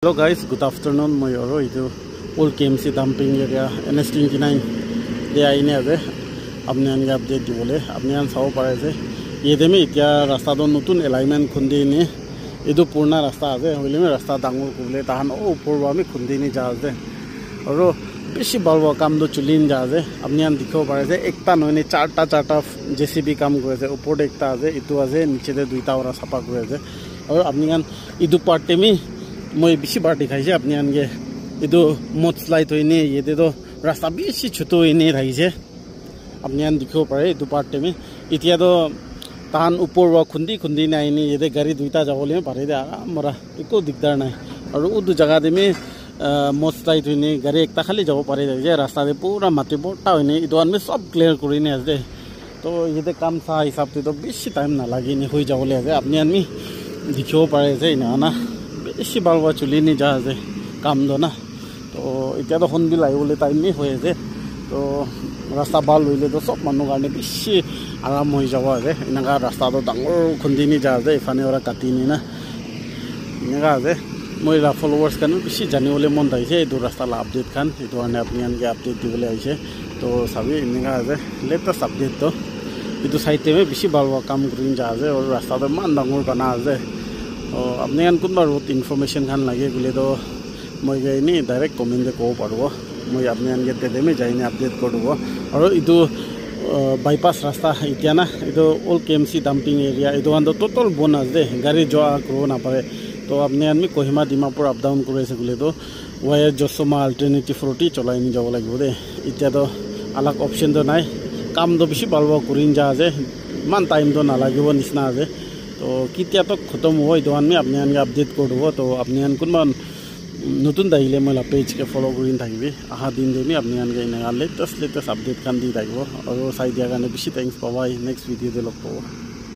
Hello guys, good afternoon. My itu old KMC dumping area NS29 dia ini ase apni an update dibole apni an sao pare ase yede me itya rasta don nutun alignment khundi ni edu purna rasta ase hoile me rasta dangor kubule tahan o upor wa me khundi ni ja ase aro beshi balwa kam do chulin ja ase apni an dikho pare ase ekta noine charta JCB kam kore ase upor ekta ase itu ase niche de duita ora sapa kore ase aro apni an idu part me মই বেশি বার দেখাইছে আপনি আনগে এটো মত slide হইনি এতে তো রাস্তা বেশি ছোট হইনি রাইছে আপনি আন দেখিব পারে এটো পার্ট টাইমে ইতিয়া তো তান উপর ওয়া খুন্দি নাইনি এতে গাড়ি দুইটা যাবলে পারে দে আমরা একো দিগদার নাই আর উদু জায়গা দেমে মত স্লাইড হইনি গাড়ি একটা খালি যাব পারে যে রাস্তা দে পুরা মাটি বড়টা হইনি এটো আনমে সব ক্লিয়ার করিনি আছে তো এতে কাম সা হিসাবতে তো বেশি টাইম না লাগেনি হই যাবলে আছে আপনি আনমি দেখিব পারে যে না বেশি বালবা চুলিনি যা আছে কাম দো না তো এটা তো হন বিল আইবলে টাইমই হয়ে আছে তো রাস্তা ভাল হইলে তো সব মানুষ কারণে বেশি আরাম হয়ে যাব আছে এনেকা রাস্তা তো ডাঙর খুন্দিনি যা আছে এখানে ওরা কাটিনি না এনেকা আছে মই ফলোয়ার্স খান বেশি জানিবলে মন যাইছে এই রাস্তা আপডেট খান এই কারণে আপনি আনকে আপডেট দিবলে আইছে তো সাবি এনেকা আছে লেটেস্ট আপডেট তো কিন্তু সাইডে বেশি বালবা কাম করিন যা আছে আর রাস্তা তো মান ডাঙর বানা আছে আপনি আন কোনবা রুট ইনফরমেশন খান লাগে গলে তো মই যাইনি ডাইরেক্ট কমেন্ট দে কব পারবো মই আপনি আন গেতে দেমে যাইনি আপডেট করব আর ইটো বাইপাস রাস্তা ইতিয়া না ইটো ওল্ড KMC ডাম্পিং এরিয়া ইটো আন টোটাল বন আছে গাড়ি যাওয়া করব না পারে তো আপনি আনমি কোহিমা ডিমাপুর আপ ডাউন করেছে গলে তো ওয়ার জসমা অল্টারনেটিভ রুটি চলাইনি যাব লাগিব দে ইতিয়া তো আলাক অপশন তো নাই কাম তো বেশি ভালবা করিন যা আছে মান টাইম তো না লাগিব নিচিনা আছে তো কিতিয়া তো খতম হয় তো আমি আপনি আনকে আপডেট করে দেবো তো আপনি আন কোনবা নতুন আহিলে মই পেজকে ফলো কৰি থাকিবি আহা দিন দিনে আপনি আনকে লেটেস্ট আপডেট খান দি থাকিব আৰু চাই দিয়াৰ কাৰণে বেছি থেংকছ পাবা নেক্সট ভিডিঅ'তে লগ পাব